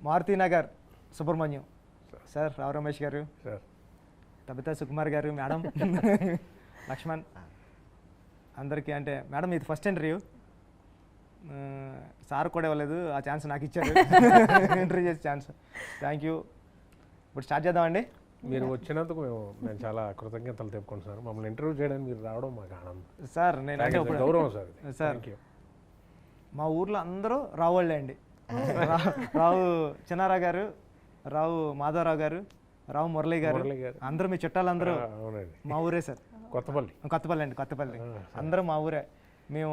Maruthi Nagar Subrahmanyam sir, Rao Ramesh గారు sir, Tabitha Sukumar గారు, madam Laxman, అందరికీ. అంటే మేడం ఇది ఫస్ట్ ఇంటర్వ్యూ, సార్ కూడా ఇవ్వలేదు, ఆ ఛాన్స్ నాకు ఇచ్చారు ఇంటర్వ్యూ చేసే ఛాన్స్. Thank you. ఇప్పుడు స్టార్ట్ చేద్దామండి. మీరు వచ్చినందుకు మేము చాలా కృతజ్ఞతలు చెప్పుకుంటాం సార్. మమ్మల్ని ఇంటర్వ్యూ చేయడానికి మీరు రావడం మాకు ఆనందం సార్. నేను అంటే గౌరవం సార్. సార్ మా ఊర్లో అందరూ రావుళ్ళే అండి. రావు చిన్నారావు గారు, రావు మాధవరావు గారు, రావు మురళి గారు, అందరూ మీ చుట్టాలందరూ మా ఊరే సార్. కొత్తపల్లి అండి, కొత్తపల్లి. అందరూ మా ఊరే. మేము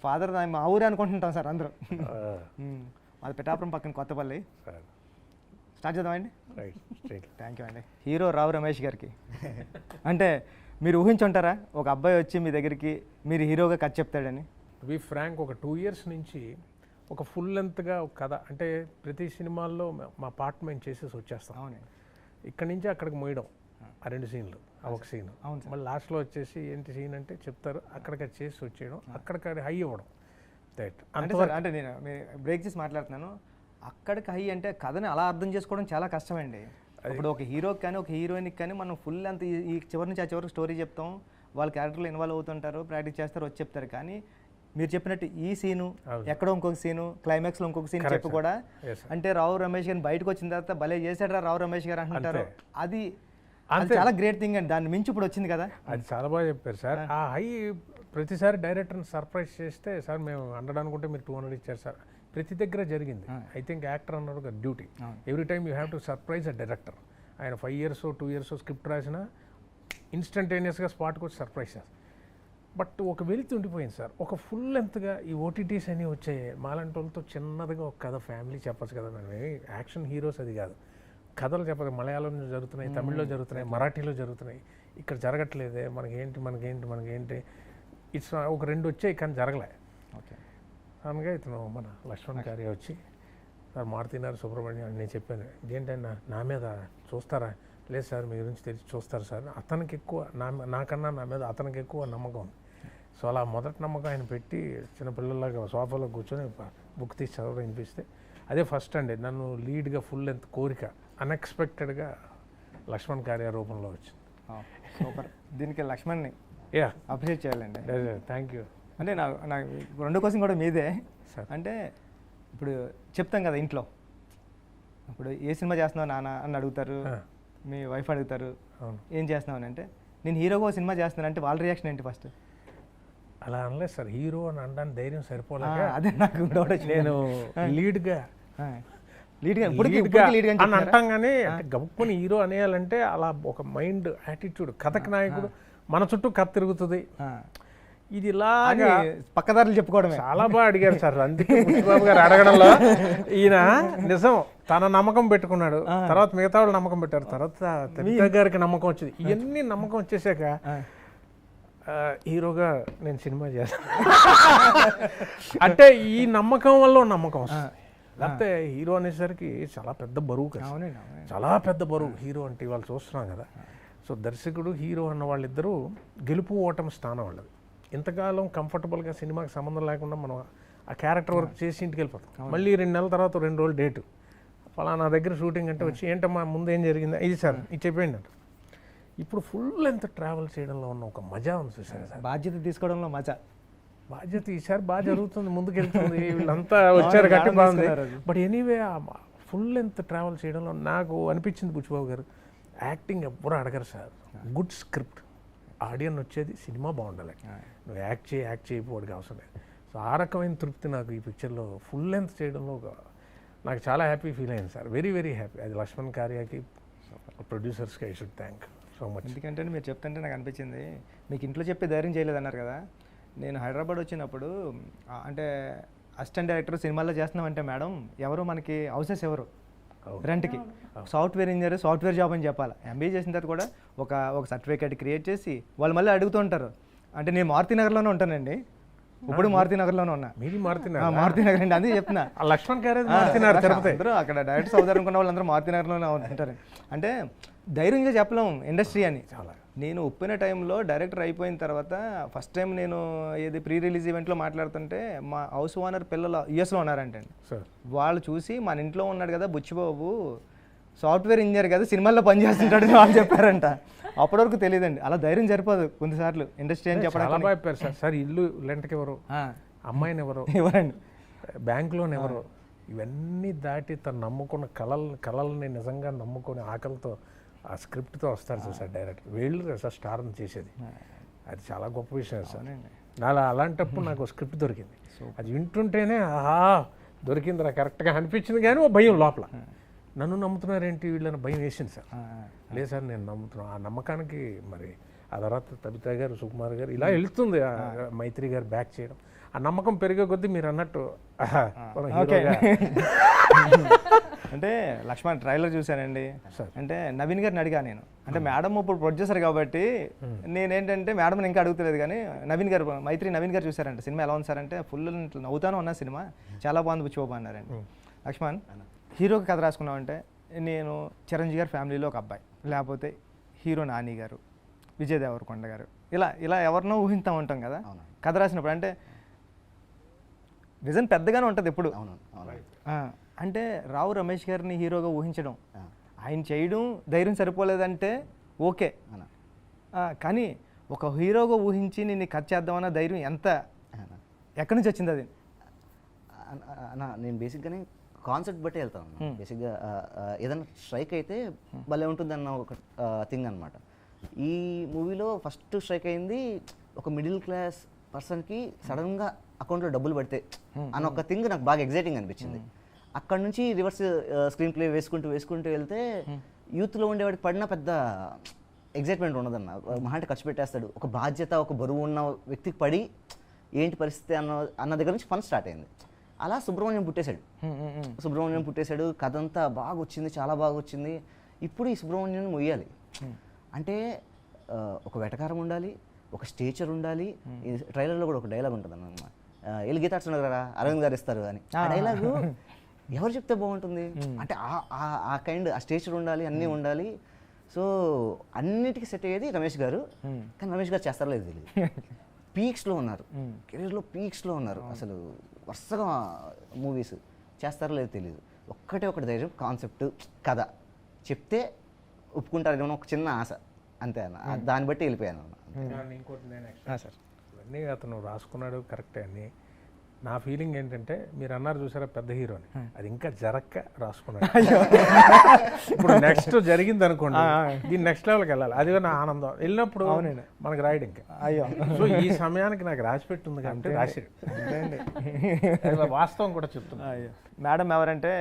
ఫాదర్ మా ఊరే అనుకుంటుంటాం సార్ అందరూ. మాది పిఠాపురం పక్కన కొత్తపల్లి. స్టార్ట్ చేద్దామండి. థ్యాంక్ యూ అండి. హీరో రావు రమేష్ గారికి అంటే మీరు ఊహించుంటారా ఒక అబ్బాయి వచ్చి మీ దగ్గరికి మీరు హీరోగా కథ చెప్తాడని? వి ఫ్రాంక్ ఒక 2 years నుంచి ఒక ఫుల్ లెంత్గా ఒక కథ, అంటే ప్రతి సినిమాల్లో మా పార్ట్ మేము చేసేసి వచ్చేస్తాం. అవునండి. ఇక్కడి నుంచి అక్కడికి మోయడం, ఆ 2 సీన్లు, ఆ ఒక సీన్. అవును. మళ్ళీ లాస్ట్లో వచ్చేసి ఏంటి సీన్ అంటే చెప్తారు, అక్కడికి చేసి వచ్చేయడం, అక్కడికి హై ఇవ్వడం. అంటే నేను బ్రేక్ చేసి మాట్లాడుతున్నాను. అక్కడికి హై అంటే కథని అలా అర్థం చేసుకోవడం చాలా కష్టమండి. ఇప్పుడు ఒక హీరోకి కానీ ఒక హీరోయిన్కి కానీ మనం ఫుల్ అంత ఈ చివరి నుంచి ఆ చివరికి స్టోరీ చెప్తాం, వాళ్ళ క్యారెక్టర్లో ఇన్వాల్వ్ అవుతుంటారు, ప్రాక్టీస్ చేస్తారు, వచ్చి చెప్తారు. కానీ మీరు చెప్పినట్టు ఈ సీను, ఎక్కడో ఇంకొక సీను, క్లైమాక్స్లో ఇంకొక సీన్ చెప్పి కూడా అంటే రావు రమేష్ గారిని బయటకు వచ్చిన తర్వాత భలే చేశాడు రావు రమేష్ గారు అంటుంటారు. అది చాలా గ్రేట్ థింగ్ అండి. దాని మించి ఇప్పుడు వచ్చింది కదా. అది చాలా బాగా చెప్పారు సార్. ఆ హై ప్రతిసారి డైరెక్టర్ని సర్ప్రైజ్ చేస్తే, సార్ మేము 100 అనుకుంటే మీరు 200 ఇచ్చారు సార్, ప్రతి దగ్గర జరిగింది. ఐ థింక్ యాక్టర్ అన్నారు ఒక duty, every time you have to surprise a director. ఆయన 5 years 2 years స్క్రిప్ట్ రాసినా ఇన్స్టంటేనియస్గా స్పాట్కి వచ్చి సర్ప్రైజ్ చేస్తారు. బట్ ఒక వెలితి ఉండిపోయింది సార్. ఒక ఫుల్ లెంత్గా ఈ ఓటీటీస్ అని వచ్చాయి, మాలాంటి వాళ్ళతో చిన్నదిగా ఒక కథ ఫ్యామిలీ చెప్పచ్చు కదా. మేము యాక్షన్ హీరోస్ అది కాదు, కథలు చెప్పదు. మలయాళంలో జరుగుతున్నాయి, తమిళ్లో జరుగుతున్నాయి, మరాఠీలో జరుగుతున్నాయి, ఇక్కడ జరగట్లేదే, మనకేంటి ఇట్స్ ఒక 2 వచ్చాయి కానీ జరగలే. ఓకే. అనగా ఇతను మన లక్ష్మణ్ గారి వచ్చి, సార్ మారుతినగర్ సుబ్రహ్మణ్యం అని నేను చెప్పాను, ఏంటంటే నా మీద చూస్తారా? లేదు సార్, మీ గురించి తెలిసి చూస్తారు సార్. అతనికి ఎక్కువ నాకన్నా నా మీద అతనికి ఎక్కువ నమ్మకం. సో అలా మొదటి నమ్మకం ఆయన పెట్టి చిన్నపిల్లలాగా సోఫాలో కూర్చొని బుక్ తీసి చదవడం వినిపిస్తే అదే ఫస్ట్ అండి నన్ను లీడ్గా ఫుల్ లెంత్ కోరిక అన్ఎక్స్పెక్టెడ్గా లక్ష్మణ్ కార్య రూపంలో వచ్చింది. సూపర్. దీనికి లక్ష్మణ్ని అప్రిషియేట్ చేయాలండి. Thank you. అంటే నాకు 2 క్వశ్చన్ కూడా మీదే. అంటే ఇప్పుడు చెప్తాం కదా ఇంట్లో, ఇప్పుడు ఏ సినిమా చేస్తున్నావు నాన్న అని అడుగుతారు, మీ వైఫ్ అడుగుతారు ఏం చేస్తున్నావు అని. అంటే నేను హీరోగా సినిమా చేస్తున్నాను అంటే వాళ్ళ రియాక్షన్ ఏంటి ఫస్ట్? అలా అనలేదు సార్, హీరో అని అనడానికి ధైర్యం సరిపోలేక అదే నాకు నేను లీడ్గా అని అంటాం. కానీ గబుక్కుని హీరో అనేయాలంటే అలా ఒక మైండ్ యాటిట్యూడ్, కథకి నాయకుడు మన చుట్టూ కథ తిరుగుతుంది, ఇది ఇలాగా పక్కదారులు చెప్పుకోవడం. చాలా బాగా అడిగారు సార్. అందుకే బాబు గారు అడగడంలో ఈయన నిజం తన నమ్మకం పెట్టుకున్నాడు, తర్వాత మిగతా వాళ్ళు నమ్మకం పెట్టారు, తర్వాత తబితా గారికి నమ్మకం వచ్చింది. ఇవన్నీ నమ్మకం వచ్చేసాక హీరోగా నేను సినిమా చేస్తాను అంటే ఈ నమ్మకం వల్ల నమ్మకం వస్తుంది. లేకపోతే హీరో అనేసరికి చాలా పెద్ద బరువు కదా, చాలా పెద్ద బరువు హీరో అంటే. ఇవాళ చూస్తున్నాం కదా. సో దర్శకుడు హీరో అన్న వాళ్ళిద్దరూ గెలుపు ఓటమి స్థానం వాళ్ళది. ఇంతకాలం కంఫర్టబుల్గా సినిమాకి సంబంధం లేకుండా మనం ఆ క్యారెక్టర్ వర్క్ చేసి ఇంటికి వెళ్ళిపోతాం. మళ్ళీ 2 నెలల తర్వాత 2 రోజులు డేటు, ఫలానా దగ్గర షూటింగ్ అంటే వచ్చి ఏంటమ్మా ముందు ఏం జరిగింది, ఇది సార్ ఇది చెప్పండి అంట. ఇప్పుడు ఫుల్ లెంత్ ట్రావెల్ చేయడంలో ఉన్న ఒక మజా ఉంది చూసారు సార్. బాధ్యత తీసుకోవడంలో మజా. బాధ్యత ఈసారి బాగా జరుగుతుంది, ముందుకెళ్తుంది, వీళ్ళంతా వచ్చారు గట్టి బాగుంది. బట్ ఎనీవే ఆ ఫుల్ లెంత్ ట్రావెల్ చేయడంలో నాకు అనిపించింది, బుచ్చిబాబు గారు యాక్టింగ్ ఎవ్వరూ అడగరు సార్, గుడ్ స్క్రిప్ట్, ఆడియన్ వచ్చేది సినిమా బాగుండాలి, నువ్వు యాక్ట్ చేయకపోవడానికి అవసరం లేదు. సో ఆ రకమైన తృప్తి నాకు ఈ పిక్చర్లో ఫుల్ లెంత్ చేయడంలో నాకు చాలా హ్యాపీ ఫీల్ అయింది సార్. Very very happy. అది లక్ష్మణ్ కార్యాకి, ప్రొడ్యూసర్స్కి I should thank so much. ఎందుకంటే మీరు చెప్తుంటే నాకు అనిపించింది, మీకు ఇంట్లో చెప్పి ధైర్యం చేయలేదన్నారు కదా. నేను హైదరాబాద్ వచ్చినప్పుడు అంటే అసిస్టెంట్ డైరెక్టర్ సినిమాల్లో చేస్తున్నామంటే మేడం ఎవరు మనకి హౌసెస్ ఎవరు రెంట్కి, సాఫ్ట్వేర్ ఇంజనీర్ సాఫ్ట్వేర్ జాబ్ అని చెప్పాలి. ఎంబీఏ చేసిన తర్వాత కూడా ఒక సర్టిఫికేట్ క్రియేట్ చేసి వాళ్ళు మళ్ళీ అడుగుతుంటారు. అంటే నేను మారుతినగర్లోనే ఉంటానండి, ఇప్పుడు మారుతినగర్లోనే ఉన్నా. మీది మారుతినగర్ అండి, అందుకే చెప్తున్నా. లక్ష్మణ్ గారు అందరూ అక్కడ డైరెక్టర్స్ అవుతారు అనుకున్న వాళ్ళందరూ మారుతినగర్లోనే ఉంటారు. అంటే ధైర్యంగా చెప్పలేం ఇండస్ట్రీ అని. చాలా నేను ఒప్పిన టైంలో డైరెక్టర్ అయిపోయిన తర్వాత ఫస్ట్ టైం నేను ఏది ప్రీ రిలీజ్ ఈవెంట్లో మాట్లాడుతుంటే మా హౌస్ ఓనర్ పిల్లలు యూఎస్లో ఉన్నారంటండి. సార్ వాళ్ళు చూసి మన ఇంట్లో ఉన్నాడు కదా బుచ్చిబాబు సాఫ్ట్వేర్ ఇంజనీర్ కదా సినిమాల్లో పనిచేస్తుంటాడు అని వాళ్ళు చెప్పారంట. అప్పటి వరకు తెలియదండి. అలా ధైర్యం సరిపోదు కొన్నిసార్లు ఇండస్ట్రీ అని చాలా చెప్పడం. బాగా చెప్పారు సార్. సార్ ఇల్లు రెంట్కి ఎవరు, అమ్మాయిని ఎవరు, ఎవరండి బ్యాంక్ లోన్ ఎవరు, ఇవన్నీ దాటి తను నమ్ముకున్న కళల్ని నిజంగా నమ్ముకొని ఆకలితో ఆ స్క్రిప్ట్తో వస్తారు సార్ డైరెక్టర్. వీళ్ళు సార్ స్టార్ని చేసేది అది చాలా గొప్ప విషయం సార్. అలాంటప్పుడు నాకు స్క్రిప్ట్ దొరికింది. అది వింటుంటేనే ఆహా దొరికిందిరా కరెక్ట్గా అనిపించింది, కానీ ఓ భయం లోపల. నన్ను నమ్ముతున్నారేంటి వీళ్ళని భయం వేసింది సార్. లేదు సార్ నేను నమ్ముతున్నాను. ఆ నమ్మకానికి మరి ఆ తర్వాత తబితా గారు, సుకుమార్ గారు ఇలా వెళ్తుంది, మైత్రి గారు బ్యాక్ చేయడం, ఆ నమ్మకం పెరిగే కొద్దీ మీరు అన్నట్టు అంటే లక్ష్మణ్ ట్రైలర్ చూశానండి. అంటే నవీన్ గారిని అడిగా నేను, అంటే మేడం ఇప్పుడు ప్రొడ్యూసర్ కాబట్టి నేనేంటంటే మేడం ఇంకా అడుగుతలేదు, కానీ నవీన్ గారు నవీన్ గారు చూసారంట సినిమా ఎలా ఉంది సార్ అంటే ఫుల్ నవ్వుతాను ఉన్న సినిమా చాలా బాగుంది బుచ్చిబాబు అన్నారండి. లక్ష్మణ్ హీరోకి కథ రాసుకున్నామంటే నేను చిరంజీవి గారి ఫ్యామిలీలో ఒక అబ్బాయి, లేకపోతే హీరో నాని గారు, విజయ్ దేవరకొండ గారు, ఇలా ఇలా ఎవరినో ఊహిస్తూ ఉంటాం కదా కథ రాసినప్పుడు. అంటే విజన్ పెద్దగానే ఉంటుంది ఎప్పుడు. అంటే రావు రమేష్ గారిని హీరోగా ఊహించడం, ఆయన చేయడం ధైర్యం సరిపోలేదంటే ఓకే, కానీ ఒక హీరోగా ఊహించి నేను కథ చేద్దామన్న ధైర్యం ఎక్కడి నుంచి వచ్చింది అది? నేను బేసిక్గానే కాన్సెప్ట్ బట్టి వెళ్తాను. బేసిక్గా ఏదైనా స్ట్రైక్ అయితే భలే ఉంటుంది అన్న ఒక థింగ్ అనమాట. ఈ మూవీలో ఫస్ట్ స్ట్రైక్ అయింది ఒక మిడిల్ క్లాస్ పర్సన్కి సడన్గా అకౌంట్లో డబ్బులు పడితే అన్న ఒక థింగ్ నాకు బాగా ఎగ్జైటింగ్ అనిపించింది. అక్కడ నుంచి రివర్స్ స్క్రీన్ ప్లే వేసుకుంటూ వెళ్తే యూత్లో ఉండేవాడికి పడిన పెద్ద ఎగ్జైట్మెంట్ ఉండదన్న. మహా అంటే ఖర్చు పెట్టేస్తాడు. ఒక బాధ్యత, ఒక బరువు ఉన్న వ్యక్తికి పడి ఏంటి పరిస్థితి అన్న దగ్గర నుంచి ఫన్ స్టార్ట్ అయింది. అలా సుబ్రహ్మణ్యం పుట్టేశాడు. కథ అంతా బాగా వచ్చింది, చాలా బాగా వచ్చింది. ఇప్పుడు ఈ సుబ్రహ్మణ్యం మొయ్యాలి అంటే ఒక వెటకారం ఉండాలి, ఒక స్టేచర్ ఉండాలి. ఈ ట్రైలర్లో కూడా ఒక డైలాగ్ ఉంటుంది అన్నమాట, వెళ్ళి గీతార్స్ ఉండగలరా అరవింద్ గారు ఇస్తారు అని. ఆ డైలాగు ఎవరు చెప్తే బాగుంటుంది అంటే ఆ కైండ్ ఆ స్టేచర్ ఉండాలి, అన్నీ ఉండాలి. సో అన్నిటికీ సెట్ అయ్యేది రమేష్ గారు. కానీ రమేష్ గారు చేస్తారో లేదు తెలియదు. పీక్స్లో ఉన్నారు, కెరీర్లో పీక్స్లో ఉన్నారు. అసలు వరుసగా మూవీస్ చేస్తారో లేదో తెలియదు. ఒకటి ధైర్యం, కాన్సెప్ట్, కథ చెప్తే ఒప్పుకుంటారేమో ఒక చిన్న ఆశ అంతే అన్న. దాన్ని బట్టి వెళ్ళిపోయాను ఇంకోటి సార్ ఇవన్నీ అతను రాసుకున్నాడు కరెక్టే అని నా ఫీలింగ్ ఏంటంటే, మీరు అన్నారు చూసారా పెద్ద హీరోని, అది ఇంకా జరక్క రాసుకున్నాడు. ఇప్పుడు నెక్స్ట్ జరిగింది అనుకోండి, దీన్ని నెక్స్ట్ లెవెల్కి వెళ్ళాలి, అది నా ఆనందం. వెళ్ళినప్పుడు మనకి రాయడం ఇంకా అయ్యో సో ఈ సమయానికి నాకు రాసి పెట్టుంది కాబట్టి రాసాడు. వాస్తవం కూడా చెప్తున్నా. మేడం ఎవరంటే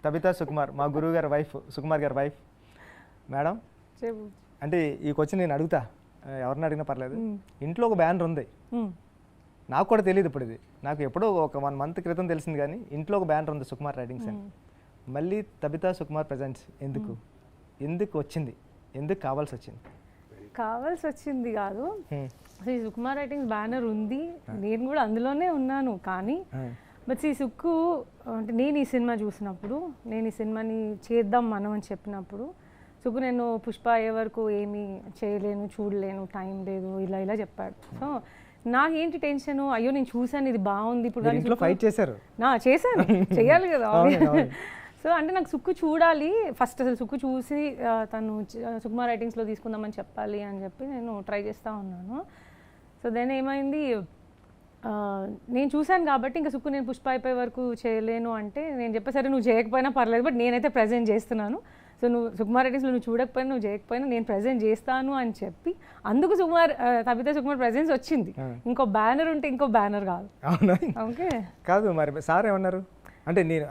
తబితా సుకుమార్, మా గురువు గారి వైఫ్, సుకుమార్ గారి వైఫ్. మేడం అంటే ఈ క్వశ్చన్ నేను అడుగుతా, ఎవరిని అడిగినా పర్లేదు. ఇంట్లో ఒక బ్యానర్ ఉంది, నాకు కూడా తెలియదు ఇప్పుడు, ఇది నాకు ఎప్పుడో ఒక 1 month క్రితం తెలిసింది, కానీ ఇంట్లో ఒక బ్యానర్ ఉంది సుకుమార్ రైటింగ్స్ అని. మళ్ళీ తబితా సుకుమార్ ప్రెజెంట్స్ ఎందుకు వచ్చింది, ఎందుకు కావాల్సి వచ్చింది కాదు. ఈ సుకుమార్ రైటింగ్స్ బ్యానర్ ఉంది, నేను కూడా అందులోనే ఉన్నాను. కానీ బట్ ఈ సుక్కు అంటే నేను ఈ సినిమా చూసినప్పుడు, నేను ఈ సినిమాని చేద్దాం మనం అని చెప్పినప్పుడు, సుక్కు నేను పుష్ప అయ్యే వరకు ఏమీ చేయలేను, చూడలేను, టైం లేదు, ఇలా చెప్పాడు. సో నాకేంటి టెన్షన్, అయ్యో నేను చూసాను ఇది బాగుంది, ఇప్పుడు ఫైట్ చేశారు, చేశాను, చెయ్యాలి కదా. సో అంటే నాకు సుక్కు చూడాలి ఫస్ట్, అసలు సుక్కు చూసి తను సుకుమార్ రైటింగ్స్లో తీసుకుందామని చెప్పాలి అని చెప్పి నేను ట్రై చేస్తూ ఉన్నాను. సో దెన్ ఏమైంది, నేను చూశాను కాబట్టి ఇంకా సుక్కు నేను పుష్ప అయిపోయే వరకు చేయలేను అంటే, నేను చెప్పే సరే నువ్వు చేయకపోయినా పర్లేదు, బట్ నేనైతే ప్రజెంట్ చేస్తున్నాను. సో నువ్వు సుకుమార్ రైటింగ్స్లో నువ్వు చూడకపోయినా, నువ్వు చేయకపోయినా నేను ప్రజెంట్ చేస్తాను అని చెప్పి, అందుకు తబితా సుకుమార్ ప్రెజెన్స్ వచ్చింది. ఇంకో బ్యానర్ ఉంటే ఇంకో బ్యానర్ కాదు. ఓకే కాదు మరి సార్ ఏమన్నారు అంటే, నేను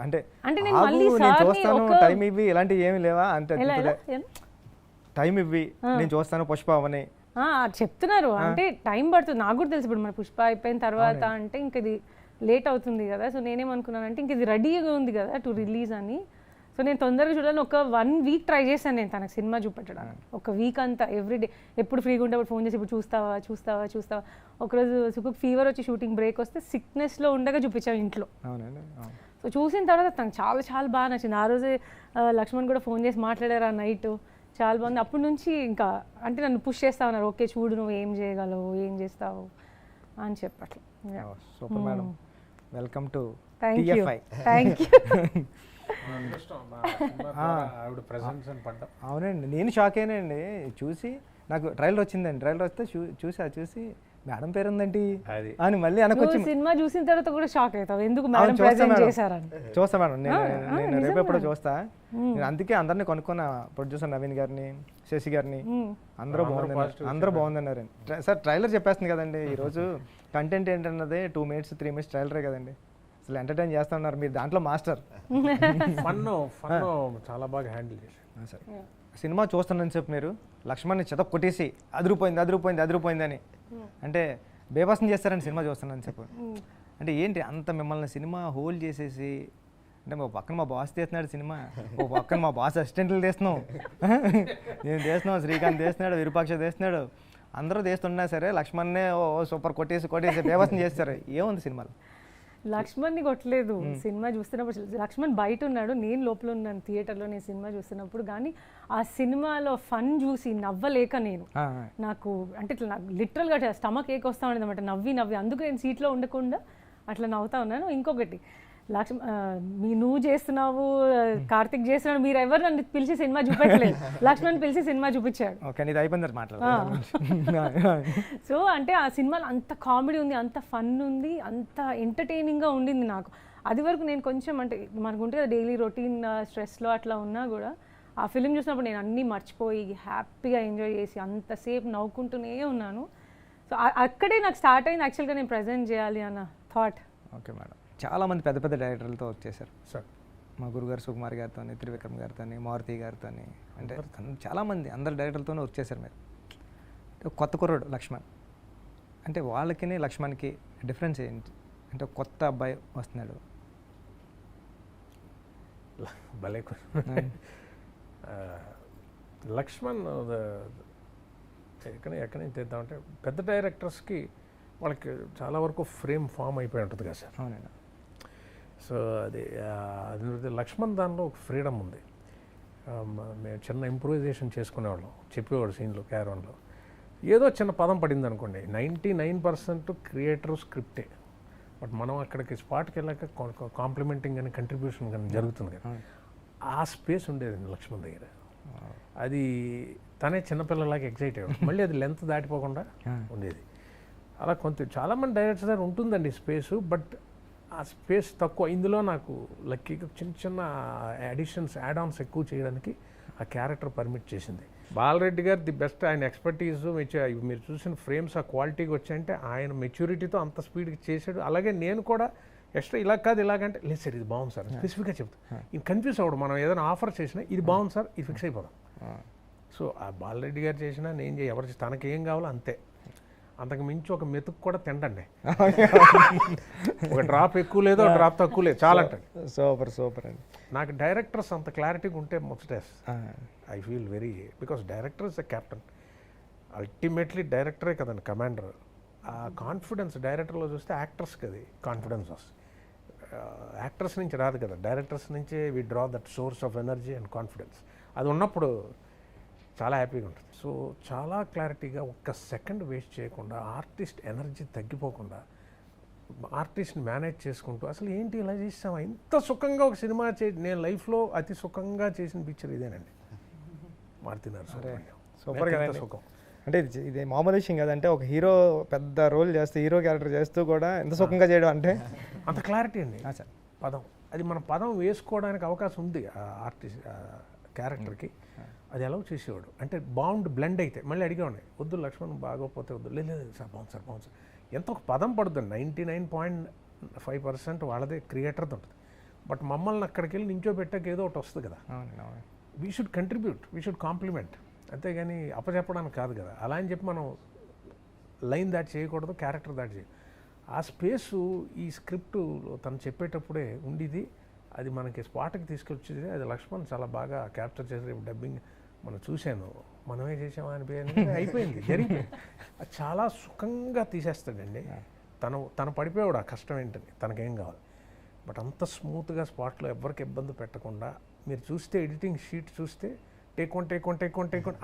టైం ఇవ్వి ఇలాంటివి ఏమి లేవా అంటే, టైం ఇవ్వి నేను చూస్తాను పుష్ప అవని చెప్తున్నారు. అంటే టైం పడుతుంది, నాకు కూడా తెలుసు. ఇప్పుడు మన పుష్ప అయిపోయిన తర్వాత అంటే ఇంక ఇది లేట్ అవుతుంది కదా. సో నేనేమనుకున్నానంటే ఇంక ఇది రెడీగా ఉంది కదా టు రిలీజ్ అని. సో నేను తొందరగా చూడాలని ఒక 1 week ట్రై చేశాను నేను తనకు సినిమా చూపెట్టడానికి. ఒక వీక్ అంతా ఎవ్రీడే ఎప్పుడు ఫ్రీగా ఉంటే అప్పుడు ఫోన్ చేసి ఇప్పుడు చూస్తావా. ఒకరోజు సుకుకు ఫీవర్ వచ్చి షూటింగ్ బ్రేక్ వస్తే సిక్నెస్లో ఉండగా చూపించాను ఇంట్లో. సో చూసిన తర్వాత తనకు చాలా చాలా బాగా నచ్చింది. ఆ రోజే లక్ష్మణ్ కూడా ఫోన్ చేసి మాట్లాడారు ఆ నైట్, చాలా బాగుంది. అప్పటి నుంచి ఇంకా అంటే నన్ను పుష్ చేస్తా ఉన్నారు, ఓకే చూడు నువ్వు ఏం చేయగలవు, ఏం చేస్తావు అని చెప్పట్లా. Super madam, welcome to thank you TFI. Thank you. ఆవిడ ప్రెసెన్స్ అని పడ్డాం. అవునండి, నేను షాక్ అయినండి చూసి. నాకు ట్రైలర్ వచ్చిందండి, ట్రైలర్ వస్తే చూసి మేడం పేరు ఉందండి అది అని మళ్ళీ వెనక్కి వచ్చి నువ్వు సినిమా చూసిన తర్వాత కూడా షాక్ అవుతావు ఎందుకు మేడం ప్రెజెంట్ చేశారని. చూస్తా మేడం, నేను రేపు ఎప్పుడో చూస్తా. నేను అందుకే అందరినీ కొనుక్కున్నా, ప్రొడ్యూసర్ నవీన్ గారిని, శశి గారిని, అందరూ బాగుందన్నారు. సార్ ట్రైలర్ చెప్పేస్తుంది కదండి, ఈరోజు కంటెంట్ ఏంటన్నది 2 minutes 3 minutes ట్రైలరే కదండి, అసలు ఎంటర్టైన్ చేస్తా ఉన్నారు మీరు, దాంట్లో మాస్టర్. ఫన్ చాలా బాగా హ్యాండిల్ చేశారు. సార్ సినిమా చూస్తున్నాను చెప్పి మీరు లక్ష్మణ్ని చెత కొట్టేసి అదిరిపోయింది అని అంటే బేబస్ని చేస్తారని సినిమా చూస్తున్నాను చెప్పు. అంటే ఏంటి అంత మిమ్మల్ని సినిమా హోల్డ్ చేసేసి, అంటే ఒక పక్కన మా బాస్ తీస్తున్నాడు సినిమా, ఓ పక్కన మా బాస్ అసిస్టెంట్లు తీస్తున్నాం, నేను తీస్తున్నాం, శ్రీకాంత్ తీస్తున్నాడు, విరూపాక్ష తీస్తున్నాడు, అందరూ తీస్తున్నా సరే లక్ష్మణ్నే ఓ సూపర్ కొట్టేసి బేబస్ని చేస్తారు. ఏముంది సినిమాలో? లక్ష్మణ్ని కొట్టలేదు. సినిమా చూస్తున్నప్పుడు లక్ష్మణ్ బయట ఉన్నాడు, నేను లోపల ఉన్నాను థియేటర్లో నేను సినిమా చూస్తున్నప్పుడు. కానీ ఆ సినిమాలో ఫన్ చూసి నవ్వలేక నేను నాకు అంటే ఇట్లా నాకు లిటరల్గా స్టమక్ ఏక్ వస్తూ ఉండేది అనమాట, నవ్వి అందుకు నేను సీట్లో ఉండకుండా అట్లా నవ్వుతా ఉన్నాను. ఇంకొకటి నువ్వు చేస్తున్నావు, కార్తిక్ చేస్తున్నాడు, మీరు ఎవరు నన్ను పిలిచి సినిమా చూపించలేదు, లక్ష్మణ్ పిలిచి సినిమా చూపించాడు. సో అంటే ఆ సినిమాలో అంత కామెడీ ఉంది, అంత ఫన్ ఉంది, అంత ఎంటర్టైనింగ్గా ఉండింది నాకు. అది వరకు నేను కొంచెం అంటే మనకు ఉంటుంది కదా డైలీ రొటీన్ స్ట్రెస్లో అట్లా ఉన్నా కూడా ఆ ఫిలిం చూసినప్పుడు నేను అన్నీ మర్చిపోయి హ్యాపీగా ఎంజాయ్ చేసి అంతసేపు నవ్వుకుంటూనే ఉన్నాను. సో అక్కడే నాకు స్టార్ట్ అయింది యాక్చువల్గా నేను ప్రజెంట్ చేయాలి అన్న థాట్. ఓకే మేడం, చాలామంది పెద్ద డైరెక్టర్లతో వర్క్ చేశారు సార్. మా గురుగారు సుకుమార్ గారితో, త్రివిక్రమ్ గారితో, మారుతి గారితో, అంటే చాలామంది అందరు డైరెక్టర్లతోనే వర్క్ చేశారు మీరు. కొత్త కుర్రాడు లక్ష్మణ్, అంటే వాళ్ళకి లక్ష్మణ్కి డిఫరెన్స్ ఏంటి? అంటే కొత్త అబ్బాయి వస్తున్నాడు, భలే లక్ష్మణ్ ఎక్కడి నుంచి తెద్దామంటే పెద్ద డైరెక్టర్స్కి వాళ్ళకి చాలా వరకు ఫ్రేమ్ ఫామ్ అయిపోయి ఉంటుంది కదా సార్. అవునండి. సో అది లక్ష్మణ్ దానిలో ఒక ఫ్రీడమ్ ఉంది. మేము చిన్న ఇంప్రూవైజేషన్ చేసుకునేవాళ్ళం, చెప్పేవాడు సీన్లో క్యారవన్లో ఏదో చిన్న పదం పడింది అనుకోండి, 99% క్రియేటర్ స్క్రిప్టే, బట్ మనం అక్కడికి స్పాట్కి వెళ్ళాక కాంప్లిమెంటింగ్ కానీ కంట్రిబ్యూషన్ కానీ జరుగుతుంది కదా, ఆ స్పేస్ ఉండేది లక్ష్మణ్ దగ్గర. అది తనే చిన్నపిల్లలాగా ఎగ్జైట్ అయ్యాడు, మళ్ళీ అది లెంత్ దాటిపోకుండా ఉండేది. అలా చాలామంది డైరెక్టర్స్ దగ్గర ఉంటుందండి స్పేసు, బట్ ఆ స్పేస్ తక్కువ. ఇందులో నాకు లక్కీగా చిన్న అడిషన్స్ యాడ్-ఆన్స్ ఎక్కువ చేయడానికి ఆ క్యారెక్టర్ పర్మిట్ చేసింది. బాలరెడ్డి గారు ది బెస్ట్, ఆయన ఎక్స్పర్టీస్ మీరు చూసిన ఫ్రేమ్స్ ఆ క్వాలిటీకి వచ్చాయంటే ఆయన మెచ్యూరిటీతో అంత స్పీడ్కి చేశాడు. అలాగే నేను కూడా ఎక్స్ట్రా ఇలా కాదు ఇలాగంటే లేదు సార్ ఇది బాగుంది సార్ స్పెసిఫిక్గా చెప్తాను, ఇది కన్ఫ్యూజ్ అవ్వడం, మనం ఏదైనా ఆఫర్ చేసినా ఇది బాగుంది సార్ ఇది ఫిక్స్ అయిపోదాం. సో ఆ బాలరెడ్డి గారు చేసినా నేను ఎవరు తనకేం కావాలో అంతే, అంతకు మించి ఒక మెతుకు కూడా తింటండి, ఒక డ్రాప్ ఎక్కువ లేదు ఒక డ్రాప్ తక్కువ లేదు చాలా అంటే. సూపర్ అండి. నాకు డైరెక్టర్స్ అంత క్లారిటీగా ఉంటే ముచ్చటేస్ I feel very, because director is a captain, ultimately డైరెక్టరే కదండి కమాండర్. ఆ కాన్ఫిడెన్స్ డైరెక్టర్లో చూస్తే యాక్టర్స్కి అది కాన్ఫిడెన్స్ వస్తుంది, యాక్టర్స్ నుంచి రాదు కదా, డైరెక్టర్స్ నుంచే we draw that source of energy and confidence. అది ఉన్నప్పుడు చాలా హ్యాపీగా ఉంటుంది. సో చాలా క్లారిటీగా ఒక్క సెకండ్ వేస్ట్ చేయకుండా, ఆర్టిస్ట్ ఎనర్జీ తగ్గిపోకుండా, ఆర్టిస్ట్ని మేనేజ్ చేసుకుంటూ అసలు ఏంటి ఇలా చేసామా ఇంత సుఖంగా ఒక సినిమా నేను లైఫ్లో అతి సుఖంగా చేసిన పిక్చర్ ఇదేనండి, మారుతి నరసింహ. సూపర్ కదా సుఖం అంటే ఇది మామూలు విషయం కదంటే, ఒక హీరో పెద్ద రోల్ చేస్తూ హీరో క్యారెక్టర్ చేస్తూ కూడా ఎంత సుఖంగా చేయడం అంటే అంత క్లారిటీ అండి పదం. అది మన పదం వేసుకోవడానికి అవకాశం ఉంది ఆ ఆర్టిస్ట్ క్యారెక్టర్కి, అది ఎలా చేసేవాడు అంటే బ్లెండ్ అయితే మళ్ళీ అడిగేవాడిని, వద్దు లక్ష్మణ్ బాగోపోతే వద్దు, లేదు సార్ బాగుంది సార్ ఎంత ఒక పదం పడుతుంది. 99.5% వాళ్ళదే క్రియేటర్ది ఉంటుంది, బట్ మమ్మల్ని అక్కడికి వెళ్ళి నించో పెట్టాక ఏదో ఒకటి వస్తుంది కదా, we should contribute, we should compliment, అంతేగాని అప్పచెప్పడానికి కాదు కదా. అలా అని చెప్పి మనం లైన్ దాటి చేయకూడదు, క్యారెక్టర్ దాటి చేయాలి. ఆ స్పేసు ఈ స్క్రిప్ట్ తను చెప్పేటప్పుడే ఉండేది, అది మనకి స్పాట్కి తీసుకొచ్చేది. అది లక్ష్మణ్ చాలా బాగా క్యాప్చర్ చేసి డబ్బింగ్ మనం చూశాను, మనమే చేసామా అనిపించింది, అయిపోయింది జరిగిపోయింది. అది చాలా సుఖంగా తీసేస్తాడండి. తను పడిపోయాడు ఆ కష్టం ఏంటని, తనకేం కావాలి, బట్ అంత స్మూత్గా స్పాట్లో ఎవరికి ఇబ్బంది పెట్టకుండా. మీరు చూస్తే ఎడిటింగ్ షీట్ చూస్తే టేక్ వన్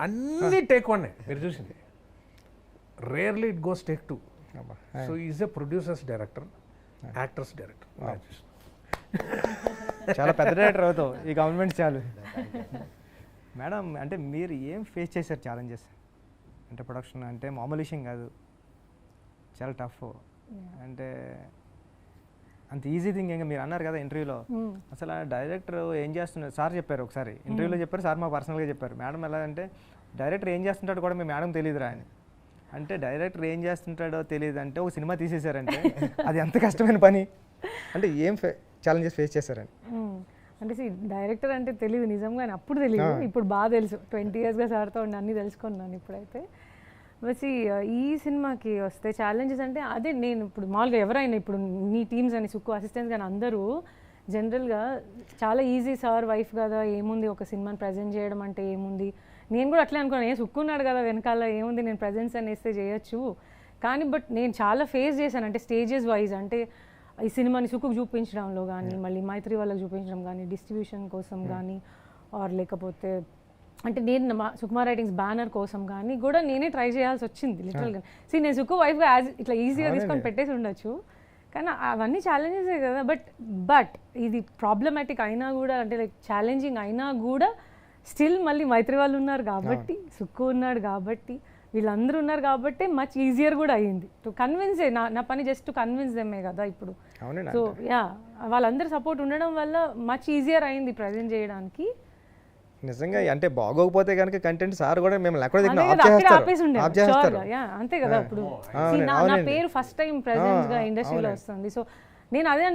అన్ని టేక్ వన్ మీరు చూసింది. Rarely it goes take 2. So is a producers director, actors director. చాలా పెద్ద డైరెక్టర్ అవుతావు ఈ గవర్నమెంట్ చాలు. మేడం అంటే మీరు ఏం ఫేస్ చేశారు ఛాలెంజెస్? అంటే ప్రొడక్షన్ అంటే మామూలు విషయం కాదు, చాలా టఫ్. అంటే అంత ఈజీ థింగ్ ఇంకా మీరు అన్నారు కదా ఇంటర్వ్యూలో, అసలు ఆ డైరెక్టర్ ఏం చేస్తున్నారు సార్ చెప్పారు ఒకసారి ఇంటర్వ్యూలో చెప్పారు, సార్ మా పర్సనల్గా చెప్పారు. మేడం ఎలా అంటే డైరెక్టర్ ఏం చేస్తుంటాడో కూడా మీ మేడం తెలియదురా అని. అంటే డైరెక్టర్ ఏం చేస్తుంటాడో తెలియదు అంటే ఒక సినిమా తీసేశారంటే అది ఎంత కష్టమైన పని. అంటే ఏం ఛాలెంజెస్ ఫేస్ చేశారని? అంటే డైరెక్టర్ అంటే తెలియదు నిజంగానే, అప్పుడు తెలియదు, ఇప్పుడు బాగా తెలుసు. 20 yearsగా సార్తో ఉండి అన్నీ తెలుసుకున్నాను ఇప్పుడైతే. వచ్చి ఈ సినిమాకి వస్తే ఛాలెంజెస్ అంటే అదే, నేను ఇప్పుడు మామూలుగా ఎవరైనా ఇప్పుడు నీ టీమ్స్ అని సుక్కు అసిస్టెంట్స్ కానీ అందరూ జనరల్గా చాలా ఈజీ సార్ వైఫ్ కదా ఏముంది ఒక సినిమాని ప్రజెంట్ చేయడం అంటే ఏముంది, నేను కూడా అట్లే అనుకున్నాను, ఏ సుక్కున్నాడు కదా వెనకాల ఏముంది నేను ప్రజెన్స్ అని వేస్తే చేయొచ్చు. కానీ బట్ నేను చాలా ఫేస్ చేశాను, అంటే స్టేజెస్ వైజ్, అంటే ఈ సినిమాని సుక్కుకు చూపించడంలో కానీ మళ్ళీ మైత్రి వాళ్ళకి చూపించడం కానీ డిస్ట్రిబ్యూషన్ కోసం కానీ ఆర్ లేకపోతే అంటే నేను సుకుమార్ రైటింగ్స్ బ్యానర్ కోసం కానీ కూడా నేనే ట్రై చేయాల్సి వచ్చింది లిటరల్గా. నేను సుక్కు వైఫ్గా ఇట్లా ఈజీగా తీసుకొని పెట్టేసి ఉండొచ్చు, కానీ అవన్నీ ఛాలెంజెసే కదా. బట్ ఇది ప్రాబ్లమాటిక్ అయినా కూడా, అంటే లైక్ ఛాలెంజింగ్ అయినా కూడా స్టిల్ మళ్ళీ మైత్రి వాళ్ళు ఉన్నారు కాబట్టి, సుక్కు ఉన్నాడు కాబట్టి, వీళ్ళందరూ ఉన్నారు కాబట్టి మచ్ ఈజియర్ కూడా అయ్యింది టు కన్విన్స్. నా పని జస్ట్ టు కన్విన్స్ దెమ్మే కదా ఇప్పుడు. సో యా, వాళ్ళందరూ సపోర్ట్ ఉండడం వల్ల మచ్ ఈజియర్ అయింది ప్రజెంట్ చేయడానికి. నిజంగా అంటే బాగోకపోతే కనుక కంటెంట్ సార్ కూడా మేము అంతే కదా. ఇప్పుడు నా పేరు ఫస్ట్ టైం ప్రెజెంట్ గా ఇండస్ట్రీలో వస్తుంది. సో నేను అదే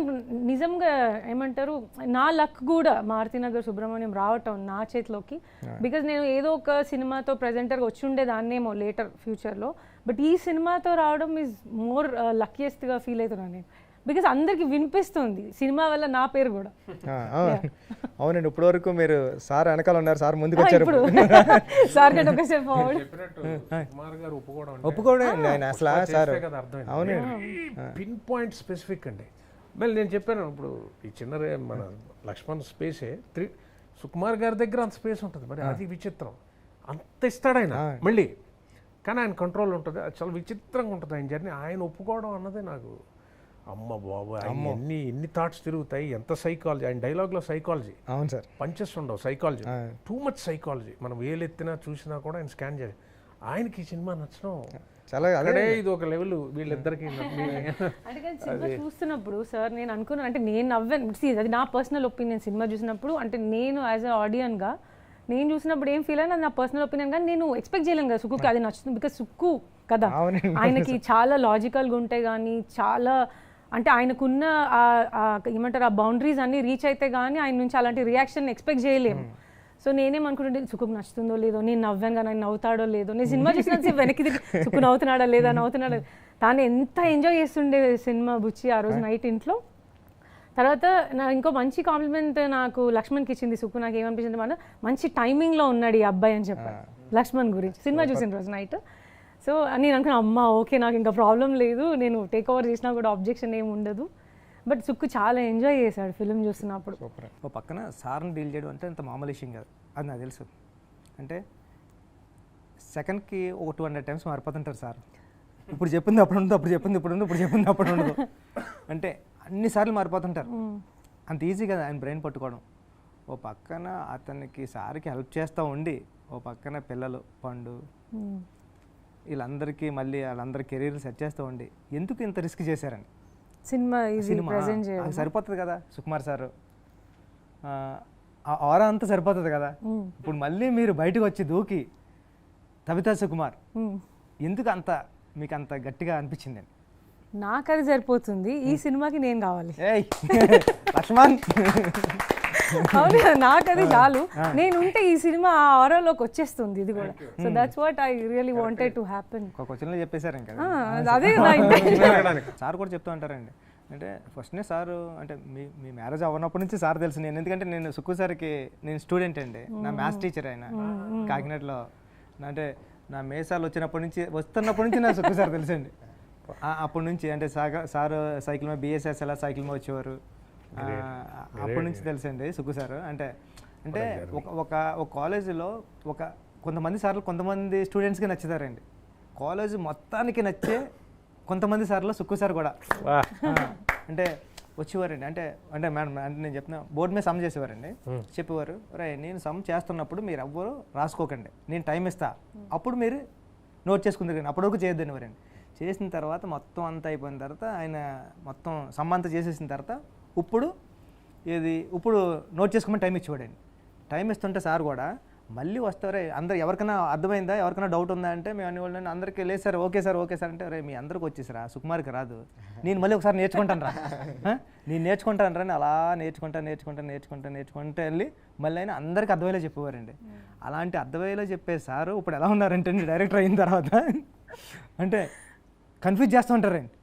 నిజంగా ఏమంటారు, నా లక్ కూడా మారుతినగర్ సుబ్రహ్మణ్యం రావటం నా చేతిలోకి. బికాజ్ నేను ఏదో ఒక సినిమాతో ప్రెజెంటర్గా వచ్చి ఉండేదాన్నేమో లేటర్ ఫ్యూచర్లో, బట్ ఈ సినిమాతో రావడం ఈజ్ మోర్ లక్కీయెస్ట్గా ఫీల్ అవుతున్నాను నేను. బికాస్ అందరికి వినిపిస్తుంది సినిమా వల్ల నా పేరు కూడా. అవునండి, ఇప్పటి వరకు మీరు సార్ వెనకాల ఉన్నారు, సార్ ముందుకు వచ్చారు. సార్ కంటే ఒక స్టెప్ ఒప్పుకోవడం అసలు సార్ అవునండి పిన్ పాయింట్ స్పెసిఫిక్ అండి. మళ్ళీ నేను చెప్పాను ఇప్పుడు ఈ చిన్న మన లక్ష్మణ్ స్పేసే సుకుమార్ గారి దగ్గర అంత స్పేస్ ఉంటుంది, మరి అది విచిత్రం. అంత ఇస్తాడు ఆయన మళ్ళీ, కానీ ఆయన కంట్రోల్ ఉంటుంది. అది చాలా విచిత్రంగా ఉంటుంది ఆయన జర్నీ. ఆయన ఒప్పుకోవడం అన్నది నాకు అమ్మ బాబు, ఎన్ని థాట్స్ తిరుగుతాయి, ఎంత సైకాలజీ. ఆయన డైలాగ్లో సైకాలజీ. అవును సార్, పంచెస్ ఉండవు, సైకాలజీ టూ మచ్ సైకాలజీ. మనం వేలెత్తినా చూసినా కూడా ఆయన స్కాన్ చేయాలి. ఆయనకి ఈ సినిమా నచ్చడం చాలా, అదే ఇది ఒక లెవెల్ వీళ్ళిద్దరికి. అంటే సినిమా చూస్తున్నప్పుడు సార్ నేను అనుకున్నాను, అంటే నేను నవ్వాను, అది నా పర్సనల్ ఒపీనియన్. సినిమా చూసినప్పుడు అంటే నేను యాజ్ అ ఆడియన్గా నేను చూసినప్పుడు ఏం ఫీల్ అయినా అది నా పర్సనల్ ఒపీనియన్, కానీ నేను ఎక్స్పెక్ట్ చేయలేను కదా సుక్కుకి అది నచ్చుతుంది. బికాస్ సుక్కు కదా ఆయనకి చాలా లాజికల్గా ఉంటాయి, కానీ చాలా అంటే ఆయనకున్న ఏమంటారు ఆ బౌండరీస్ అన్ని రీచ్ అయితే కానీ ఆయన నుంచి అలాంటి రియాక్షన్ ఎక్స్పెక్ట్ చేయలేము. సో నేనేమనుకుంటుంటే సుక్కుకు నచ్చుతుందో లేదో, నేను నవ్వాను కానీ ఆయన నవ్వుతాడో లేదో, నేను సినిమా చూసినంత వెనక్కి సుక్కు నవ్వుతున్నాడా లేదా, నవ్వుతున్నాడా. తాను ఎంత ఎంజాయ్ చేస్తుండే సినిమా బుచ్చి ఆ రోజు నైట్ ఇంట్లో. తర్వాత నా ఇంకో మంచి కాంప్లిమెంట్ నాకు లక్ష్మణ్కి ఇచ్చింది సుక్కు. నాకు ఏమనిపించింది మన మంచి టైమింగ్లో ఉన్నాడు ఈ అబ్బాయి అని చెప్పారు లక్ష్మణ్ గురించి సినిమా చూసిన రోజు నైట్. సో నేను అనుకున్నా అమ్మ ఓకే నాకు ఇంకా ప్రాబ్లం లేదు, నేను టేక్ ఓవర్ చేసినా కూడా ఆబ్జెక్షన్ ఏమి ఉండదు. బట్ సుక్కు చాలా ఎంజాయ్ చేశాడు ఫిల్మ్ చూస్తున్నప్పుడు. ఓ పక్కన సార్ని డీల్ చేయడం అంటే అంత మామూలు విషయం కాదు, అది నాకు తెలుసు. అంటే సెకండ్కి ఒక 200 times మారిపోతుంటారు సార్. ఇప్పుడు చెప్పింది అప్పుడు ఉండదు, అప్పుడు చెప్పింది ఇప్పుడు ఉండదు, ఇప్పుడు చెప్పింది అప్పుడు ఉండదు, అంటే అన్నిసార్లు మారిపోతుంటారు. అంత ఈజీ కదా ఆయన బ్రెయిన్ పట్టుకోవడం. ఓ పక్కన అతనికి సార్కి హెల్ప్ చేస్తూ ఉండి, ఓ పక్కన పిల్లలు పండు వీళ్ళందరికీ మళ్ళీ వాళ్ళందరి కెరీర్ సెట్ చేస్తూ ఉండి ఎందుకు ఇంత రిస్క్ చేశారని. సినిమా అది సరిపోతుంది కదా సుకుమార్ సార్, ఆ ఆరా అంతా సరిపోతుంది కదా. ఇప్పుడు మళ్ళీ మీరు బయటకు వచ్చి దూకి తబితా సుకుమార్ ఎందుకు అంత మీకు అంత గట్టిగా అనిపించింది? నాకు అది సరిపోతుంది, ఈ సినిమాకి నేను కావాలి. లక్ష్మణ్ అవును నాకు అది చాలు, నేను ఉంటే ఈ సినిమా ఆ ఆరాలోకి వచ్చేస్తుంది ఇది కూడా. So that's what I really wanted to happen. ఒక క్వశ్చన్లో చెప్పేశారు ఇంకా అదే సార్ కూడా చెప్తూ ఉంటారండి. అంటే ఫస్ట్నే సారు అంటే మీ మ్యారేజ్ అవ్వనప్పటి నుంచి సార్ తెలుసు నేను, ఎందుకంటే నేను సుక్కు సార్కి నేను స్టూడెంట్ అండి, నా మ్యాథ్స్ టీచర్ ఆయన కాకినాడలో. అంటే నా మేసాలు వస్తున్నప్పటి నుంచి నా సుక్కు సార్ తెలుసండి. అప్పటి నుంచి అంటే సార్ సైకిల్ మీద BSS ఎలా సైకిల్ మీద వచ్చేవారు, అప్పటి నుంచి తెలుసండి సుక్కు సార్. అంటే అంటే ఒక కాలేజీలో కొంతమంది సార్లు కొంతమంది స్టూడెంట్స్కి నచ్చుతారండి. కాలేజ్ మొత్తానికి నచ్చే కొంతమంది సార్లు సుక్కు సార్ కూడా అంటే వచ్చేవారండి. అంటే మేడం అంటే నేను చెప్తున్నా, బోర్డు మీద సమ్ చేసేవారండి. చెప్పేవారు, నేను సమ్ చేస్తున్నప్పుడు మీరు ఎవ్వరు రాసుకోకండి, నేను టైం ఇస్తా, అప్పుడు మీరు నోట్ చేసుకుందరు, అప్పటి వరకు చేయొద్దని వారండి. చేసిన తర్వాత మొత్తం అంతా అయిపోయిన తర్వాత ఆయన మొత్తం సమ్ అంతా చేసేసిన తర్వాత ఇప్పుడు నోట్ చేసుకోమని టైం ఇచ్చేవాడండి. టైం ఇస్తుంటే సార్ కూడా మళ్ళీ వస్తారే అందరు ఎవరికైనా అర్థమైందా, ఎవరికైనా డౌట్ ఉందా అంటే మేము అనేవాళ్ళని, అందరికీ లేదు సార్ ఓకే సార్ అంటే మీ అందరికి వచ్చేసారా, సుకుమార్కి రాదు, నేను మళ్ళీ ఒకసారి నేర్చుకుంటాను రా, నేను నేర్చుకుంటాను రా అని అలా నేర్చుకుంటా వెళ్ళి మళ్ళీ అయినా అందరికీ అర్థమయ్యేలా చెప్పేవారండి. అలాంటి అర్థమయ్యేలా చెప్పే సారు ఇప్పుడు ఎలా ఉన్నారంటే డైరెక్టర్ అయిన తర్వాత అంటే కన్ఫ్యూజ్ చేస్తూ ఉంటారండి.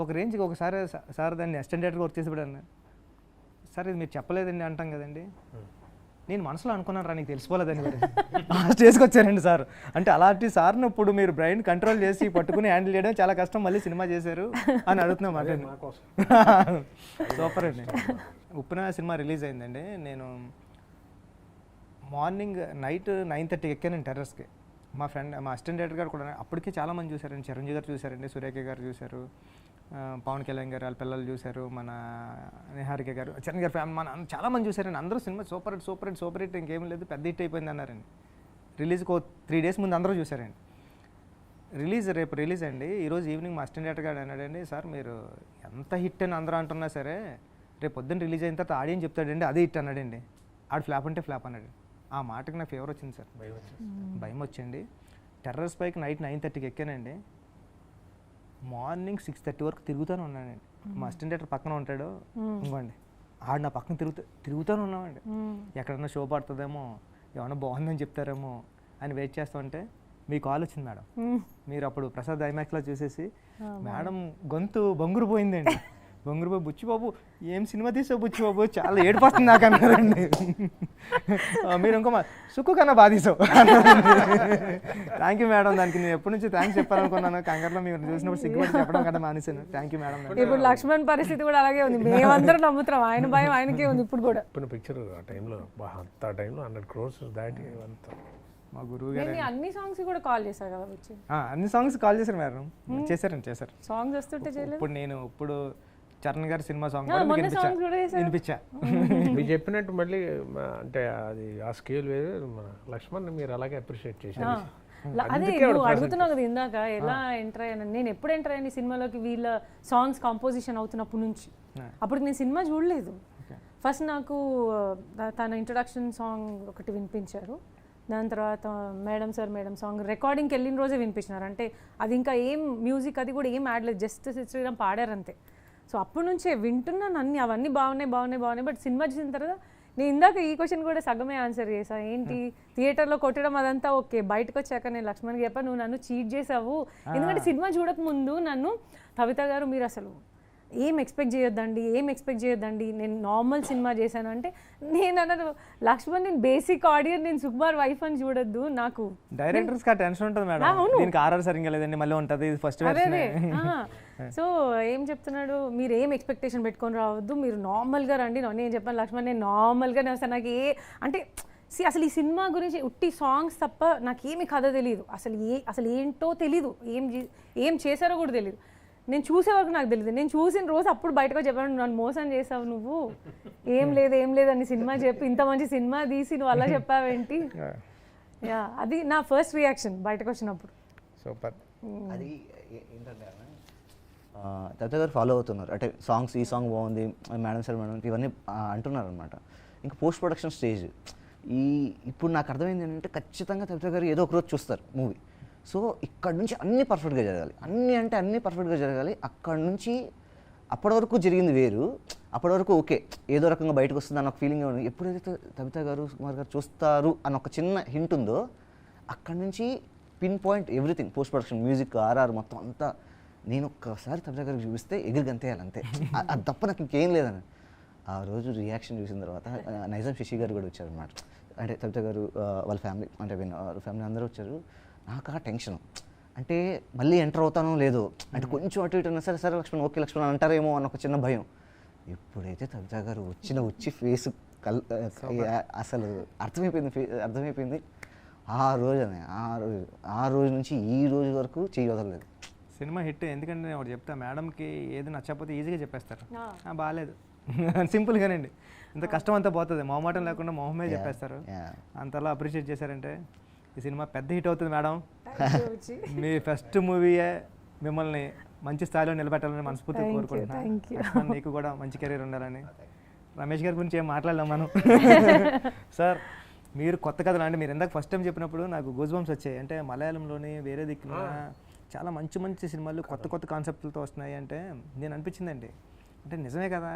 ఒక రేంజ్కి ఒకసారి సార్ దాన్ని అసిస్టెంట్ డైరెక్టర్గా వర్క్ చేసి పెట్టాను. సార్ ఇది మీరు చెప్పలేదండి అంటాం కదండి, నేను మనసులో అనుకున్నాను రా, నీకు తెలిసిపోలేదని ఆ స్టేజ్కి వచ్చారండి సార్. అంటే అలాంటి సార్ను ఇప్పుడు మీరు బ్రెయిన్ కంట్రోల్ చేసి పట్టుకుని హ్యాండిల్ చేయడం చాలా కష్టం, మళ్ళీ సినిమా చేశారు అని అడుగుతున్నాం అంటే సూపర్ అండి. ఉప్పెన సినిమా రిలీజ్ అయిందండి. నేను నైట్ 9:30 ఎక్కానండి టెర్రస్కి. మా అసిస్టెంట్ డైరెక్టర్ గారు కూడా అప్పటికే చాలామంది చూశారండి. చిరంజీవి గారు చూశారండి, సూర్యకే గారు చూశారు, పవన్ కళ్యాణ్ గారు వాళ్ళ పిల్లలు చూశారు, మన నిహారిక గారు, చరణ్ గారు ఫ్యామిలీ మన చాలామంది చూశారండి. అందరూ సినిమా సూపర్ హిట్ ఇంకేం లేదు, పెద్ద హిట్ అయిపోయింది అన్నారండి. రిలీజ్కి 3 days ముందు అందరూ చూశారండి. రేపు రిలీజ్ అండి. ఈరోజు ఈవినింగ్ మా అసిస్టెంట్ డైరెక్టర్ గారు అన్నాడండి, సార్ మీరు ఎంత హిట్ అని అందరూ అంటున్నా సరే రేపు పొద్దున్న రిలీజ్ అయిన తర్వాత ఆడియన్స్ చెప్తాడండి అదే హిట్ అన్నాడండి. ఆడు ఫ్లాప్ అంటే ఫ్లాప్ అన్నాడు. ఆ మాటకి నాకు ఫేవర్ వచ్చింది సార్, భయం వచ్చింది. టెర్రస్ పైకి నైట్ 9:30 ఎక్కానండి. మార్నింగ్ 6:30 వరకు తిరుగుతూనే ఉన్నానండి. మా అసిస్టెంట్ డైరెక్టర్ పక్కన ఉంటాడు, ఇంకోండి ఆడు నా పక్కన తిరుగుతూనే ఉన్నామండి. ఎక్కడన్నా షో పడుతుందేమో, ఏమన్నా బాగుందని చెప్తారేమో అని వెయిట్ చేస్తుంటే మీ కాల్ వచ్చింది మేడం. మీరు అప్పుడు ప్రసాద్ ఐమాక్స్లో చూసేసి, మేడం గొంతు బొంగురు పోయిందండి. బొంగురుబాబు, బుచ్చిబాబు ఏం సినిమా తీసావు బుచ్చిబాబు, చాలా ఏడుపొస్తుంది నాకు అన్నారండి. మీరు ఇంకో సుక్కు కన్నా బాగా తీసావు. థ్యాంక్ యూ మేడం, దానికి నేను ఎప్పటి నుంచి థ్యాంక్స్ చెప్పాలనుకున్నాను, కంగారులో మీరు చూసినప్పుడు సిగ్గుపడి చెప్పడం కదా మానేశాను. Thank you madam. ఇప్పుడు లక్ష్మణ్ పరిస్థితి కూడా అలాగే ఉంది, మేమందరం నమ్ముతాం, ఆయన భయం ఆయనకే ఉంది ఇప్పుడు కూడా. ఇప్పుడు పిక్చర్ ఆ టైంలో 100 crores దాటి మా గురువు గారు అన్ని సాంగ్స్ కూడా కాల్ చేశారు కదా వచ్చి, అన్ని సాంగ్స్ కాల్ చేశారు మేడం. చేశారు సాంగ్స్ వస్తుంటే ఇప్పుడు చరణ్ గారి సినిమా సాంగ్ వినిపించా. మీరు చెప్పినట్టు మళ్ళీ అంటే అది ఆ స్కేల్ వేరు. మన లక్ష్మణ్ మీరు అలాగే అప్రిషియేట్ చేశారు. అదే నువ్వు అడుగుతున్నావు కదా ఇందాక ఎలా ఎంటర్ అయ్యాను. నేను ఎప్పుడు ఎంటర్ అయ్యాను ఈ సినిమాలోకి, వీళ్ళ సాంగ్స్ కంపోజిషన్ అవుతున్నప్పటి నుంచి. అప్పుడు నేను సినిమా చూడలేదు. ఫస్ట్ నాకు తన ఇంట్రొడక్షన్ సాంగ్ ఒకటి వినిపించారు, దాని తర్వాత మేడం సాంగ్ రికార్డింగ్కి వెళ్ళిన రోజే వినిపించినారు. అంటే అది ఇంకా ఏం మ్యూజిక్ అది కూడా ఏం యాడ్ లేదు, జస్ట్ శ్రీరామ్ పాడారు అంతే. సో అప్పటి నుంచే వింటున్నాను అన్నీ, అవన్నీ బాగున్నాయి. బట్ సినిమా చూసిన తర్వాత నేను ఇందాక ఈ క్వశ్చన్ కూడా సగమే ఆన్సర్ చేసా. ఏంటి థియేటర్లో కొట్టడం అదంతా ఓకే, బయటకు వచ్చాక నేను లక్ష్మణ్కి చెప్పాను, నువ్వు నన్ను చీట్ చేసావు. ఎందుకంటే సినిమా చూడక ముందు నన్ను కవిత గారు మీరు అసలు ఏం ఎక్స్పెక్ట్ చేయొద్దండి, నేను నార్మల్ సినిమా చేశాను అంటే, నేను అన్నది లక్ష్మణ్ నేను బేసిక్ ఆడియన్, నేను సుకుమార్ వైఫ్ అని చూడొద్దు. నాకు డైరెక్టర్స్ కా టెన్షన్ ఉంటుంది మేడం, దీనికి ఆర్ఆర్ సరిగ్గా లేదండి మళ్ళీ ఉంటుంది ఫస్ట్. సో ఏం చెప్తున్నాడు, మీరు ఏం ఎక్స్పెక్టేషన్ పెట్టుకొని రావద్దు, మీరు నార్మల్గా రండి. నేను చెప్పాను లక్ష్మణ్ నేను నార్మల్గానే వస్తాను, నాకు అంటే అసలు ఈ సినిమా గురించి ఉట్టి సాంగ్స్ తప్ప నాకేమీ కథ తెలియదు, అసలు ఏంటో తెలీదు, ఏం చేశారో కూడా తెలియదు. నేను చూసే వరకు నాకు తెలియదు. నేను చూసిన రోజు అప్పుడు బయటకు చెప్పాను, నన్ను మోసం చేసావు నువ్వు, ఏం లేదు అని సినిమా చెప్పి ఇంత మంచి సినిమా తీసి నువ్వు అలా చెప్పావేంటి. అది నా ఫస్ట్ రియాక్షన్ బయటకు వచ్చినప్పుడు. సూపర్. అది ఏంటంటే తత్వ గారు ఫాలో అవుతున్నారు, అంటే సాంగ్స్ ఈ సాంగ్ బాగుంది మేడం ఇవన్నీ అంటున్నారు అనమాట. ఇంకా పోస్ట్ ప్రొడక్షన్ స్టేజ్ ఇప్పుడు నాకు అర్థమైంది ఏంటంటే ఖచ్చితంగా తత్వ గారు ఏదో ఒక రోజు చూస్తారు మూవీ. సో ఇక్కడ నుంచి అన్నీ పర్ఫెక్ట్గా జరగాలి, అన్నీ పర్ఫెక్ట్గా జరగాలి. అక్కడ నుంచి అప్పటి వరకు జరిగింది వేరు, అప్పటి వరకు ఓకే ఏదో రకంగా బయటకు వస్తుంది అన్న ఒక ఫీలింగ్ ఉంది. ఎప్పుడైతే కవిత గారు సుకుమార్ గారు చూస్తారు అన్న ఒక చిన్న హింట్ ఉందో అక్కడ నుంచి pinpoint everything, post production, music, RR మొత్తం అంతా నేను ఒక్కసారి కవిత గారికి చూపిస్తే ఎగిరిగంతేయాలి అంతే, అది తప్ప నాకు ఇంకేం లేదని. ఆ రోజు రియాక్షన్ చూసిన తర్వాత నైజాం శశి గారు కూడా వచ్చారు అనమాట. అంటే కవిత గారు వాళ్ళ ఫ్యామిలీ, అంటే వాళ్ళ ఫ్యామిలీ అందరూ వచ్చారు. నాకు ఆ టెన్షన్, అంటే మళ్ళీ ఎంటర్ అవుతానో లేదో, అంటే కొంచెం అటు ఇటు సరే లక్ష్మణ్ ఓకే లక్ష్మణ్ అంటారేమో అన్న ఒక చిన్న భయం. ఎప్పుడైతే తబితా గారు వచ్చి ఫేస్ అసలు అర్థమైపోయింది. ఆ రోజు నుంచి ఈ రోజు వరకు చెయ్యి వదలలేదు. Cinema hit. ఎందుకంటే నేను ఒకటి చెప్తా, మేడంకి ఏది నచ్చకపోతే ఈజీగా చెప్పేస్తారు, బాగాలేదు సింపుల్గానండి. ఇంత కష్టం అంతా పోతుంది, మొహమాటం లేకుండా మొహమే చెప్పేస్తారు. అంతలా అప్రిషియేట్ చేశారంటే ఈ సినిమా పెద్ద హిట్ అవుతుంది మేడం. మీ ఫస్ట్ మూవీయే మిమ్మల్ని మంచి స్థాయిలో నిలబెట్టాలని మనస్ఫూర్తిగా కోరుకుంటున్నాను. నీకు కూడా మంచి కెరీర్ ఉండాలని. రమేష్ గారి గురించి ఏం మాట్లాడలేం మనం. సార్ మీరు కొత్త కథలు అంటే మీరు ఇందాక ఫస్ట్ టైం చెప్పినప్పుడు నాకు గూస్ బంప్స్ వచ్చాయి. అంటే మలయాళంలోని వేరే దిక్కున చాలా మంచి మంచి సినిమాలు కొత్త కాన్సెప్ట్లతో వస్తున్నాయి అంటే నేను అనిపించిందండి, అంటే నిజమే కదా,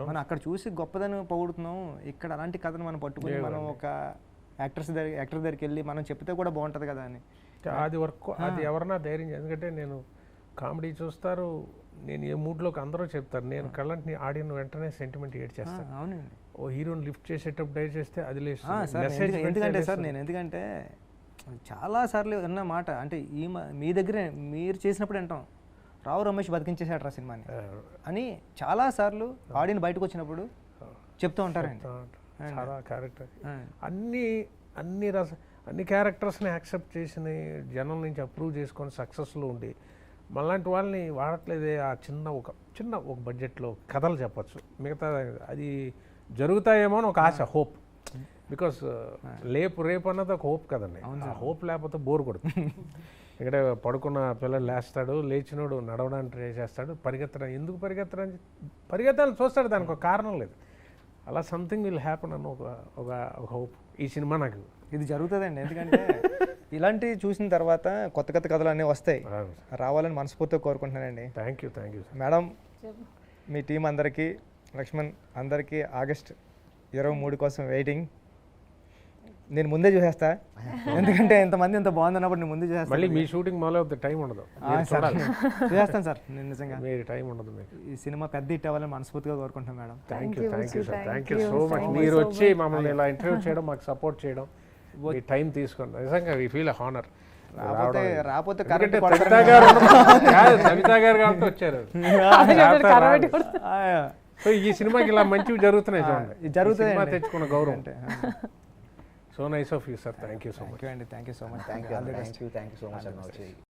మనం అక్కడ చూసి గొప్పదని పొగుడుతున్నాం, ఇక్కడ అలాంటి కథను మనం పట్టుకుని మనం ఒక యాక్టర్ దగ్గరికి వెళ్ళి మనం చెప్తే కూడా బాగుంటుంది కదా అని. అది వర్క్, అది ఎవరన్నా ధైర్యం. ఎందుకంటే నేను కామెడీ చూస్తారు, నేను ఏ మూడ్లోకి అందరూ చెప్తారు, నేను కళ్ళంటి ఆడియన్ వెంటనే సెంటిమెంట్ ఏడ్ చేస్తాను. అవునండి. ఓ హీరోని లిఫ్ట్ చేసేటప్పుడు డైర్ చేస్తే అది లేదు. ఎందుకంటే సార్ నేను ఎందుకంటే చాలాసార్లు విన్న మాట, అంటే మీ దగ్గరే మీరు చేసినప్పుడు వింటాం, రావు రమేష్ బతికించేసాడు రా సినిమాని అని చాలాసార్లు ఆడియన్ బయటకు వచ్చినప్పుడు చెప్తూ ఉంటారండి. చాలా క్యారెక్టర్ అన్ని క్యారెక్టర్స్ని యాక్సెప్ట్ చేసిన జనం నుంచి అప్రూవ్ చేసుకొని సక్సెస్లో ఉండి మళ్ళాంటి వాళ్ళని వాడట్లేదే. ఆ చిన్న ఒక బడ్జెట్లో కథలు చెప్పచ్చు, మిగతా అది జరుగుతాయేమో అని ఒక ఆశ, హోప్. బికాస్ రేపు అన్నది ఒక హోప్ కదండి. ఆ హోప్ లేకపోతే బోర్ కొడుతుంది. ఇక్కడ పడుకున్న పిల్లలు లేస్తాడు, లేచినోడు నడవడానికి ట్రై చేస్తాడు, ఎందుకు పరిగెత్తాలని చూస్తాడు, దానికి ఒక కారణం లేదు. అలా సంథింగ్ విల్ హ్యాపన్ అని ఒక హోప్. ఈ సినిమా నాకు ఇది జరుగుతుందండి. ఎందుకంటే ఇలాంటివి చూసిన తర్వాత కొత్త కథలు అన్నీ వస్తాయి, రావాలని మనస్ఫూర్తిగా కోరుకుంటున్నానండి. Thank you madam. Me team అందరికీ, లక్ష్మణ్ అందరికీ ఆగస్ట్ 23 కోసం వెయిటింగ్. నేను ముందే చూసేస్తా, ఎందుకంటే ఎంతమంది ఎంత బాగుందన్నప్పుడు నేను ముందే చూసేస్తాను. మళ్ళీ మీ షూటింగ్ మొదలవుతుంది, టైం ఉండదు. చూసేస్తాను సార్, నేను నిజంగా మీరు టైం ఉండదు. మీకు ఈ సినిమా పెద్ద హిట్ అవ్వాలని మనస్ఫూర్తిగా కోరుకుంటున్నాను madam. Thank you so much. మీరు వచ్చి మమ్మల్ని ఇలా ఇంటర్వ్యూ చేయడం, మాకు సపోర్ట్ చేయడం, మీ టైం తీసుకోండి, నిజంగా వీ ఫీల్ హానర్. రాకపోతే కవితా గారు కాబట్టి వచ్చారు. సో ఈ సినిమాకి ఇలా మంచివి జరుగుతున్నాయి, చూడండి, జరుగుతుంది, తెచ్చుకున్న గౌరవం. So nice of you sir. Thank you so much. Thank you so much. Thank you so much.